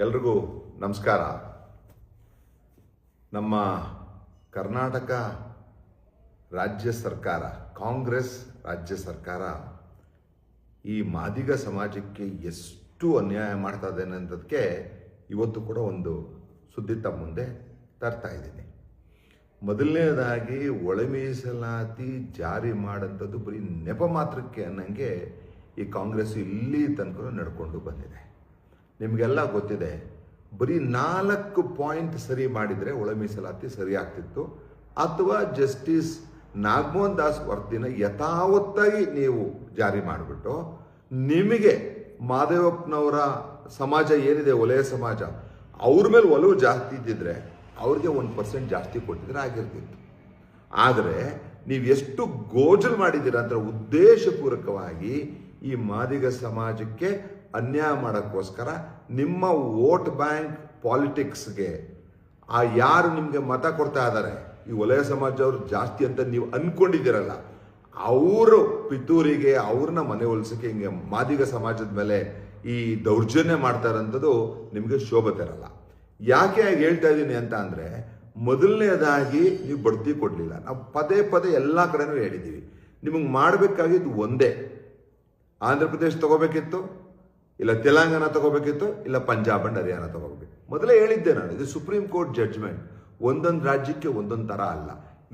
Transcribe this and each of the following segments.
ಎಲ್ರಿಗೂ ನಮಸ್ಕಾರ. ನಮ್ಮ ಕರ್ನಾಟಕ ರಾಜ್ಯ ಸರ್ಕಾರ, ಕಾಂಗ್ರೆಸ್ ರಾಜ್ಯ ಸರ್ಕಾರ ಈ ಮಾದಿಗ ಸಮಾಜಕ್ಕೆ ಎಷ್ಟು ಅನ್ಯಾಯ ಮಾಡ್ತಾ ಇದೆ ಅನ್ನೋದಕ್ಕೆ ಇವತ್ತು ಕೂಡ ಒಂದು ಸುದ್ದಿ ತಮ್ಮ ಮುಂದೆ ತರ್ತಾ ಇದ್ದೀನಿ. ಮೊದಲನೇದಾಗಿ ಒಳ ಮೀಸಲಾತಿ ಜಾರಿ ಮಾಡೋಂಥದ್ದು ಬರೀ ನೆಪ ಮಾತ್ರಕ್ಕೆ ಅನ್ನಂಗೆ ಈ ಕಾಂಗ್ರೆಸ್ ಇಲ್ಲಿ ತನಕ ನಡ್ಕೊಂಡು ಬಂದಿದೆ. ನಿಮಗೆಲ್ಲ ಗೊತ್ತಿದೆ, ಬರೀ 4 ಪಾಯಿಂಟ್ ಸರಿ ಮಾಡಿದರೆ ಒಳ ಮೀಸಲಾತಿ ಸರಿ ಆಗ್ತಿತ್ತು, ಅಥವಾ ಜಸ್ಟಿಸ್ ನಾಗಮೋಹನ್ ದಾಸ್ ವರದಿನ ಯಥಾವತ್ತಾಗಿ ನೀವು ಜಾರಿ ಮಾಡಿಬಿಟ್ಟು ನಿಮಗೆ ಮಾದೇವಪ್ಪನವರ ಸಮಾಜ ಏನಿದೆ, ವಲಯ ಸಮಾಜ, ಅವ್ರ ಮೇಲೆ ಒಲವು ಜಾಸ್ತಿ ಇದ್ದಿದ್ರೆ ಅವ್ರಿಗೆ 1% ಜಾಸ್ತಿ ಕೊಟ್ಟಿದ್ರೆ ಆಗಿರ್ತಿತ್ತು. ಆದರೆ ನೀವು ಎಷ್ಟು ಗೋಜಲು ಮಾಡಿದ್ದೀರಾ ಅಂದ್ರೆ ಉದ್ದೇಶಪೂರ್ವಕವಾಗಿ ಈ ಮಾದಿಗ ಸಮಾಜಕ್ಕೆ ಅನ್ಯಾಯ ಮಾಡೋಕ್ಕೋಸ್ಕರ ನಿಮ್ಮ ವೋಟ್ ಬ್ಯಾಂಕ್ ಪಾಲಿಟಿಕ್ಸ್ಗೆ ಯಾರು ನಿಮಗೆ ಮತ ಕೊಡ್ತಾ ಇದ್ದಾರೆ, ಈ ವಲಯ ಸಮಾಜದವ್ರು ಜಾಸ್ತಿ ಅಂತ ನೀವು ಅನ್ಕೊಂಡಿದ್ದೀರಲ್ಲ, ಅವರು ಪಿತೂರಿಗೆ ಅವ್ರನ್ನ ಮನೆ ಒಲಿಸಕ್ಕೆ ಹಿಂಗೆ ಮಾದಿಗ ಸಮಾಜದ ಮೇಲೆ ಈ ದೌರ್ಜನ್ಯ ಮಾಡ್ತಾ ಇರೋಂಥದ್ದು ನಿಮಗೆ ಶೋಭೆ ತರಲ್ಲ. ಯಾಕೆ ಹೇಳ್ತಾ ಇದ್ದೀನಿ ಅಂತ ಅಂದರೆ, ಮೊದಲನೇದಾಗಿ ನೀವು ಬಡ್ತಿ ಕೊಡಲಿಲ್ಲ. ನಾವು ಪದೇ ಪದೇ ಎಲ್ಲ ಕಡೆನೂ ಹೇಳಿದ್ದೀವಿ, ನಿಮಗೆ ಮಾಡಬೇಕಾಗಿದ್ದು ಒಂದೇ, ಆಂಧ್ರ ಪ್ರದೇಶ ತಗೋಬೇಕಿತ್ತು, ಇಲ್ಲ ತೆಲಂಗಾಣ ತಗೋಬೇಕಿತ್ತು, ಇಲ್ಲ ಪಂಜಾಬ್ ಅಂಡ್ ಹರಿಯಾಣ ತಗೋಬೇಕು. ಮೊದಲೇ ಹೇಳಿದ್ದೆ ನಾನು, ಇದು ಸುಪ್ರೀಂ ಕೋರ್ಟ್ ಜಡ್ಜ್ಮೆಂಟ್, ಒಂದೊಂದು ರಾಜ್ಯಕ್ಕೆ ಒಂದೊಂದು ಥರ ಅಲ್ಲ.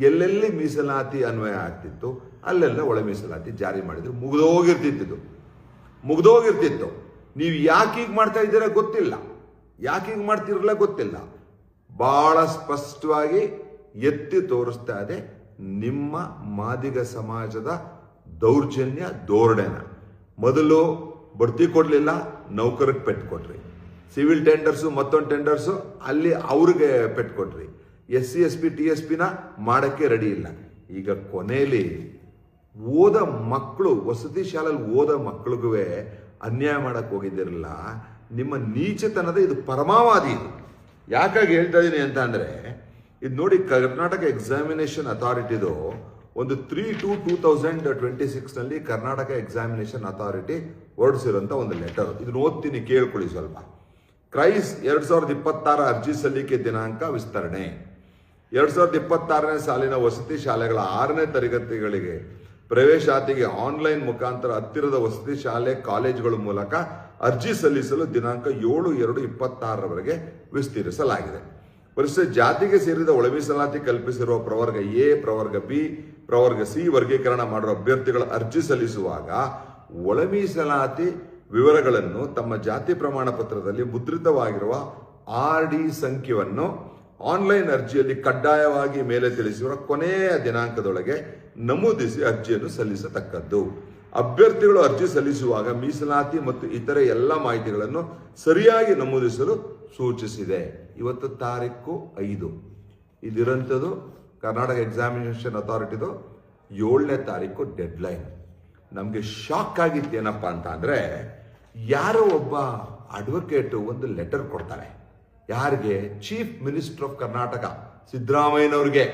ಎಲ್ಲೆಲ್ಲಿ ಮೀಸಲಾತಿ ಅನ್ವಯ ಆಗ್ತಿತ್ತು ಅಲ್ಲೆಲ್ಲ ಒಳ ಮೀಸಲಾತಿ ಜಾರಿ ಮಾಡಿದ್ರು ಮುಗ್ದೋಗಿರ್ತಿತ್ತು. ನೀವು ಯಾಕೆ ಹೀಗೆ ಮಾಡ್ತಾ ಇದ್ದೀರಾ ಗೊತ್ತಿಲ್ಲ, ಯಾಕೆ ಹೀಗೆ ಮಾಡ್ತಿರಲ್ಲ ಗೊತ್ತಿಲ್ಲ. ಬಹಳ ಸ್ಪಷ್ಟವಾಗಿ ಎತ್ತಿ ತೋರಿಸ್ತಾ ಇದೆ ನಿಮ್ಮ ಮಾದಿಗ ಸಮಾಜದ ದೌರ್ಜನ್ಯ ಧೋರಣೆನ. ಮೊದಲು ಬಡ್ತಿ ಕೊಡಲಿಲ್ಲ, ನೌಕರಕ್ಕೆ ಪೆಟ್ಟು ಕೊಟ್ರಿ. ಸಿವಿಲ್ ಟೆಂಡರ್ಸು ಮತ್ತೊಂದು ಟೆಂಡರ್ಸು ಅಲ್ಲಿ ಅವ್ರಿಗೆ ಪೆಟ್ಟು ಕೊಟ್ರಿ. SC SP TSP ಮಾಡೋಕ್ಕೆ ರೆಡಿ ಇಲ್ಲ. ಈಗ ಕೊನೆಯಲ್ಲಿ ಓದ ಮಕ್ಕಳು, ವಸತಿ ಶಾಲೆಯಲ್ಲಿ ಓದ ಮಕ್ಕಳಿಗೂ ಅನ್ಯಾಯ ಮಾಡಕ್ಕೆ ಹೋಗಿದ್ದಿರಲ್ಲ. ನಿಮ್ಮ ನೀಚತನದ ಇದು ಪರಮಾವಧಿ. ಇದು ಯಾಕಾಗಿ ಹೇಳ್ತಾ ಇದ್ದೀನಿ ಅಂತ ಅಂದರೆ, ಇದು ನೋಡಿ, ಕರ್ನಾಟಕ ಎಕ್ಸಾಮಿನೇಷನ್ ಅಥಾರಿಟಿದು ಒಂದು 3/2/2026 ಕರ್ನಾಟಕ ಎಕ್ಸಾಮಿನೇಷನ್ ಅಥಾರಿಟಿ ಹೊರಡಿಸಿರೋಂಥ ಒಂದು ಲೆಟರ್. ಇದನ್ನ ಓದ್ತೀನಿ, ಕೇಳ್ಕೊಳ್ಳಿ ಸ್ವಲ್ಪ. ಕ್ರೈಸ್ 2026 ಅರ್ಜಿ ಸಲ್ಲಿಕೆ ದಿನಾಂಕ ವಿಸ್ತರಣೆ. 2026ನೇ ಸಾಲಿನ ವಸತಿ ಶಾಲೆಗಳ 6ನೇ ತರಗತಿಗಳಿಗೆ ಪ್ರವೇಶಾತಿಗೆ ಆನ್ಲೈನ್ ಮುಖಾಂತರ ಹತ್ತಿರದ ವಸತಿ ಶಾಲೆ ಕಾಲೇಜುಗಳ ಮೂಲಕ ಅರ್ಜಿ ಸಲ್ಲಿಸಲು ದಿನಾಂಕ 7/2/26 ವಿಸ್ತರಿಸಲಾಗಿದೆ. ಪರಿಶಿಷ್ಟ ಜಾತಿಗೆ ಸೇರಿದ ಒಳ ಮೀಸಲಾತಿ ಕಲ್ಪಿಸಿರುವ ಪ್ರವರ್ಗ A, ಪ್ರವರ್ಗ B, ಪ್ರವರ್ಗ C ವರ್ಗೀಕರಣ ಮಾಡುವ ಅಭ್ಯರ್ಥಿಗಳ ಅರ್ಜಿ ಸಲ್ಲಿಸುವಾಗ ಒಳ ಮೀಸಲಾತಿ ವಿವರಗಳನ್ನು ತಮ್ಮ ಜಾತಿ ಪ್ರಮಾಣ ಪತ್ರದಲ್ಲಿ ಮುದ್ರಿತವಾಗಿರುವ RD ಸಂಖ್ಯೆಯನ್ನು ಆನ್ಲೈನ್ ಅರ್ಜಿಯಲ್ಲಿ ಕಡ್ಡಾಯವಾಗಿ ಮೇಲೆ ತಿಳಿಸಿರುವ ಕೊನೆಯ ದಿನಾಂಕದೊಳಗೆ ನಮೂದಿಸಿ ಅರ್ಜಿಯನ್ನು ಸಲ್ಲಿಸತಕ್ಕದ್ದು. ಅಭ್ಯರ್ಥಿಗಳು ಅರ್ಜಿ ಸಲ್ಲಿಸುವಾಗ ಮೀಸಲಾತಿ ಮತ್ತು ಇತರೆ ಎಲ್ಲ ಮಾಹಿತಿಗಳನ್ನು ಸರಿಯಾಗಿ ನಮೂದಿಸಲು ಸೂಚಿಸಿದೆ. ಇವತ್ತು ತಾರೀಕು 5 ಇದಿರೋಂಥದ್ದು. ಕರ್ನಾಟಕ ಎಕ್ಸಾಮಿನೇಷನ್ ಅಥಾರಿಟಿದು 7ನೇ ತಾರೀಕು ಡೆಡ್ಲೈನ್. ನಮಗೆ ಶಾಕ್ ಆಗಿತ್ತು ಏನಪ್ಪ ಅಂತ ಅಂದರೆ, ಯಾರೋ ಒಬ್ಬ ಅಡ್ವೊಕೇಟು ಒಂದು ಲೆಟರ್ ಕೊಡ್ತಾರೆ. ಯಾರಿಗೆ? ಚೀಫ್ ಮಿನಿಸ್ಟರ್ ಆಫ್ ಕರ್ನಾಟಕ ಸಿದ್ದರಾಮಯ್ಯನವ್ರಿಗೆ.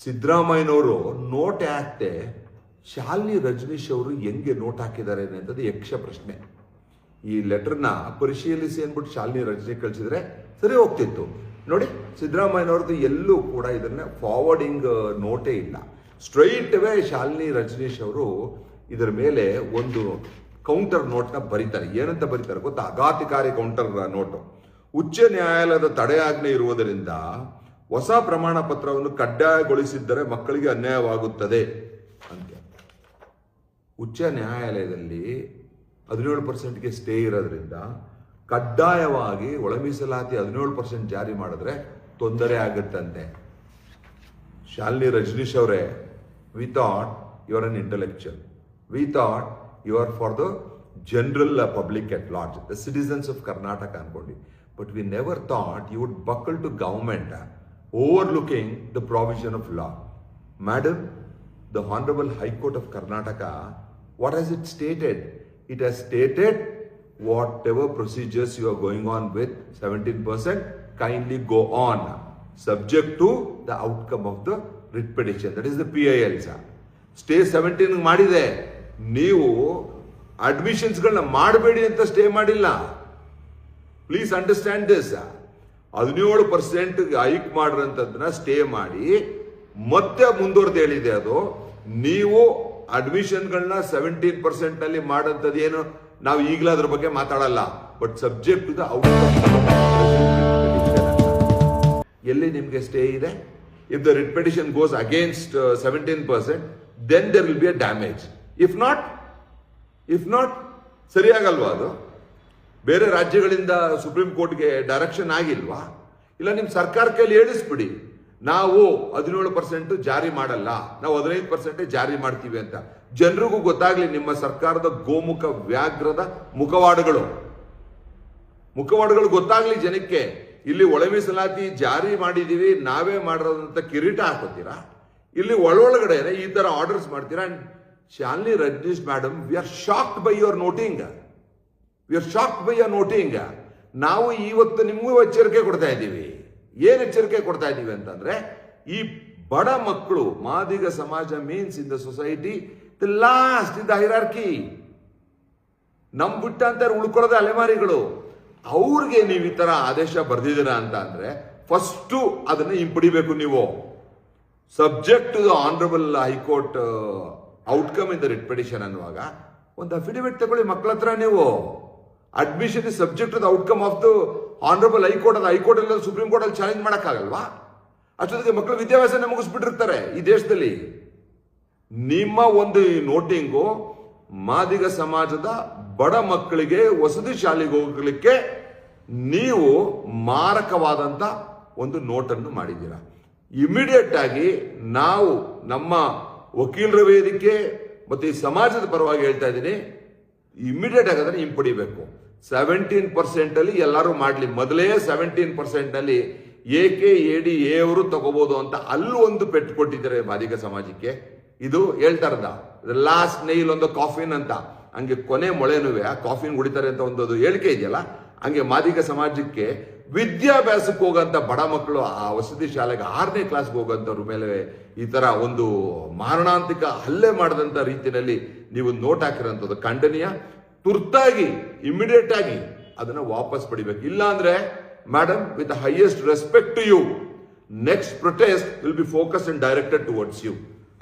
ಸಿದ್ದರಾಮಯ್ಯನವರು ನೋಟ್ ಹಾಕ್ತೆ, ಶಾಲಿನಿ ರಜನೀಶ್ ಅವರು ಹೆಂಗೆ ನೋಟ್ ಹಾಕಿದ್ದಾರೆ ಅನ್ನೋದು ಯಕ್ಷ ಪ್ರಶ್ನೆ. ಈ ಲೆಟರ್ನ ಪರಿಶೀಲಿಸಿ ಅಂದ್ಬಿಟ್ಟು ಶಾಲಿನಿ ರಜನಿ ಕಳಿಸಿದ್ರೆ ಸರಿ ಹೋಗ್ತಿತ್ತು. ನೋಡಿ, ಸಿದ್ದರಾಮಯ್ಯನವ್ರದ್ದು ಎಲ್ಲೂ ಕೂಡ ಇದನ್ನ ಫಾರ್ವರ್ಡಿಂಗ್ ನೋಟೇ ಇಲ್ಲ. ಸ್ಟ್ರೈಟ್ ಅವೇ ಶಾಲಿನಿ ರಜನೀಶ್ ಅವರು ಇದರ ಮೇಲೆ ಒಂದು ಕೌಂಟರ್ ನೋಟ್ನ ಬರೀತಾರೆ. ಏನಂತ ಬರೀತಾರೆ ಗೊತ್ತಾ? ಆಘಾತಕಾರಿ ಕೌಂಟರ್ ನೋಟು. ಉಚ್ಚ ನ್ಯಾಯಾಲಯದ ತಡೆಯಾಜ್ಞೆ ಇರುವುದರಿಂದ ಹೊಸ ಪ್ರಮಾಣ ಪತ್ರವನ್ನು ಕಡ್ಡಾಯಗೊಳಿಸಿದ್ದರೆ ಮಕ್ಕಳಿಗೆ ಅನ್ಯಾಯವಾಗುತ್ತದೆ ಅಂತ. ಉಚ್ಚ ನ್ಯಾಯಾಲಯದಲ್ಲಿ 17%ಗೆ ಸ್ಟೇ ಇರೋದ್ರಿಂದ ಕಡ್ಡಾಯವಾಗಿ ಒಳ ಮೀಸಲಾತಿ 17% ಜಾರಿ ಮಾಡಿದ್ರೆ ತೊಂದರೆ ಆಗುತ್ತಂತೆ. ಶಾಲಿನಿ ರಜನೀಶ್ ಅವರೇ, we thought you are an intellectual, we thought you are for the general public at large, the citizens of Karnataka ಅನ್ಕೊಂಡಿ. But we never thought you would buckle to government overlooking the provision of law. Madam, the Honorable High Court of Karnataka, what has it stated? It has stated whatever procedures you are going on with 17%, kindly go on, subject to the outcome of the writ petition. That is the PIL. Stay 17 ಮಾಡಿದೆ, ನೀವು ಅಡ್ಮಿಷನ್ಸ್ಗಳನ್ನ ಮಾಡಬೇಡಿ ಅಂತ stay ಮಾಡಿಲ್ಲ. Please understand this. 17% hike ಮಾಡಿರೋಂಥದ್ದನ್ನ stay ಮಾಡಿ ಮತ್ತೆ ಮುಂದುವರೆದು ಹೇಳಿದೆ ಅದು. ನೀವು ಅಡ್ಮಿಷನ್ಗಳನ್ನ 17% ನಲ್ಲಿ ಮಾಡೋಂಥದ್ದು ಏನು, ನಾವು ಈಗಲೂ ಅದ್ರ ಬಗ್ಗೆ ಮಾತಾಡಲ್ಲ. ಬಟ್ ಸಬ್ಜೆಕ್ಟ್ ಟು ದ ಎಲ್ಲಿ ನಿಮ್ಗೆ ಸ್ಟೇ ಇದೆ? If the writ petition goes against 17%, then there will be a damage. If not ಸರಿಯಾಗಲ್ವಾ ಅದು? ಬೇರೆ ರಾಜ್ಯಗಳಿಂದ ಸುಪ್ರೀಂ ಕೋರ್ಟ್ಗೆ ಡೈರೆಕ್ಷನ್ ಆಗಿಲ್ವಾ? ಇಲ್ಲ ನಿಮ್ಮ ಸರ್ಕಾರ ಕೈಲಿ ಹೇಳಿಸ್ಬಿಡಿ, ನಾವು 17% ಜಾರಿ ಮಾಡಲ್ಲ, ನಾವು 15% ಜಾರಿ ಮಾಡ್ತೀವಿ ಅಂತ. ಜನರಿಗೂ ಗೊತ್ತಾಗ್ಲಿ ನಿಮ್ಮ ಸರ್ಕಾರದ ಗೋಮುಖ ವ್ಯಾಘ್ರದ ಮುಖವಾಡಗಳು ಗೊತ್ತಾಗ್ಲಿ ಜನಕ್ಕೆ. ಇಲ್ಲಿ ಒಳ ಮೀಸಲಾತಿ ಜಾರಿ ಮಾಡಿದೀವಿ, ನಾವೇ ಮಾಡಿರೋದಂತ ಕಿರೀಟ ಹಾಕೋತೀರಾ, ಇಲ್ಲಿ ಒಳಗಡೆ ಈ ತರ ಆರ್ಡರ್ಸ್ ಮಾಡ್ತೀರಾ. Shalini Rajneesh madam, we are shocked by your noting. ನಾವು ಇವತ್ತು ನಿಮಗೂ ಎಚ್ಚರಿಕೆ ಕೊಡ್ತಾ ಇದ್ದೀವಿ. ಏನ್ ಎಚ್ಚರಿಕೆ ಕೊಡ್ತಾ ಇದ್ದೀವಿ ಅಂತಂದ್ರೆ, ಈ ಬಡ ಮಕ್ಕಳು, ಮಾದಿಗ ಸಮಾಜ means in the society the lost in the hierarchy. ನಮ್ ಬಿಟ್ಟ ಅಂತ ಉಳ್ಕೊಳ್ಳೋದ ಅಲೆಮಾರಿಗಳು. ಅವ್ರಿಗೆ ನೀವು ಈ ತರ ಆದೇಶ ಬರ್ದಿದ್ದೀರಾ ಅಂತ ಅಂದ್ರೆ ಫಸ್ಟ್ ಅದನ್ನ ಹಿಂಪಡಿಬೇಕು ನೀವು. Subject to the honourable high court outcome in the writ petition ಅನ್ನುವಾಗ ಒಂದು ಅಫಿಡವಿಟ್ ತಗೊಳ್ಳಿ ಮಕ್ಕಳ ಹತ್ರ. ನೀವು admission is subject to the outcome of the honourable high court. ಅದು ಹೈಕೋರ್ಟ್ ಅಲ್ಲಿ ಸುಪ್ರೀಂ ಕೋರ್ಟ್ ಅಲ್ಲಿ ಚಾಲೆಂಜ್ ಮಾಡಕ್ಕಾಗಲ್ವಾ? ಅಷ್ಟೊತ್ತಿಗೆ ಮಕ್ಕಳು ವಿದ್ಯಾಭ್ಯಾಸ ಮುಗಿಸ್ಬಿಟ್ಟಿರ್ತಾರೆ ಈ ದೇಶದಲ್ಲಿ. ನಿಮ್ಮ ಒಂದು ನೋಟಿಂಗು ಮಾದಿಗ ಸಮಾಜದ ಬಡ ಮಕ್ಕಳಿಗೆ ವಸತಿ ಶಾಲೆಗೆ ಹೋಗಲಿಕ್ಕೆ ನೀವು ಮಾರಕವಾದಂತ ಒಂದು ನೋಟನ್ನು ಮಾಡಿದ್ದೀರಾ. ಇಮಿಡಿಯೇಟ್ ಆಗಿ ನಾವು ನಮ್ಮ ವಕೀಲರ ವೇದಿಕೆ ಮತ್ತೆ ಈ ಸಮಾಜದ ಪರವಾಗಿ ಹೇಳ್ತಾ ಇದ್ದೀನಿ, ಇಮಿಡಿಯೇಟ್ ಆಗಿ ಅದನ್ನು ಹಿಂಪಡಿಬೇಕು. 17% ಅಲ್ಲಿ ಎಲ್ಲರೂ ಮಾಡ್ಲಿ. ಮೊದಲೇ 17% ನಲ್ಲಿ AKADA ಅವರು ತಗೋಬಹುದು ಅಂತ ಅಲ್ಲೂ ಒಂದು ಪೆಟ್ಟು ಕೊಟ್ಟಿದ್ದಾರೆ ಮಾದಿಗ ಸಮಾಜಕ್ಕೆ. ಇದು ಹೇಳ್ತಾರದ ಲಾಸ್ಟ್ ನೈಲ್ ಒಂದು ಕಾಫಿನ್ ಅಂತ, ಹಂಗೆ ಕೊನೆ ಮೊಳೆನುವೆ ಆ ಕಾಫಿನ್ ಕುಡಿತಾರೆ ಅಂತ ಒಂದು ಹೇಳಿಕೆ ಇದೆಯಲ್ಲ, ಹಂಗೆ ಮಾದಿಗ ಸಮಾಜಕ್ಕೆ ವಿದ್ಯಾಭ್ಯಾಸಕ್ಕೆ ಹೋಗಂತ ಬಡ ಮಕ್ಕಳು ಆ ವಸತಿ ಶಾಲೆಗೆ 6ನೇ ಕ್ಲಾಸ್ಗೆ ಹೋಗಂತವ್ರ ಮೇಲೆ ಈ ತರ ಒಂದು ಮಾರಣಾಂತಿಕ ಹಲ್ಲೆ ಮಾಡದಂತ ರೀತಿಯಲ್ಲಿ ನೀವು ನೋಟ್ ಹಾಕಿರೋಂಥದ್ದು ಖಂಡನೀಯ. ತುರ್ತಾಗಿ ಇಮಿಡಿಯೇಟ್ ಆಗಿ ಅದನ್ನ ವಾಪಸ್ ಪಡಿಬೇಕು. ಇಲ್ಲ ಅಂದ್ರೆ madam, with the highest respect to you, next protest will be focus and directed towards you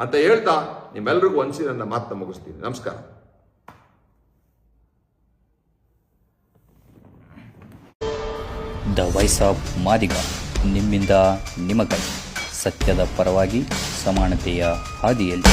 ಅಂತ ಹೇಳ್ತಾ ನಿಮ್ಮೆಲ್ಲರಿಗೂ ಒಂದ್ಸಿ ನನ್ನ ಮಾತನ್ನ ಮುಗಿಸ್ತೀನಿ. ನಮಸ್ಕಾರ. ದ ವಾಯ್ಸ್ ಆಫ್ ಮಾದಿಗ, ನಿಮ್ಮಿಂದ ನಿಮಗಾಗಿ, ಸತ್ಯದ ಪರವಾಗಿ, ಸಮಾನತೆಯ ಹಾದಿಯಲ್ಲಿ.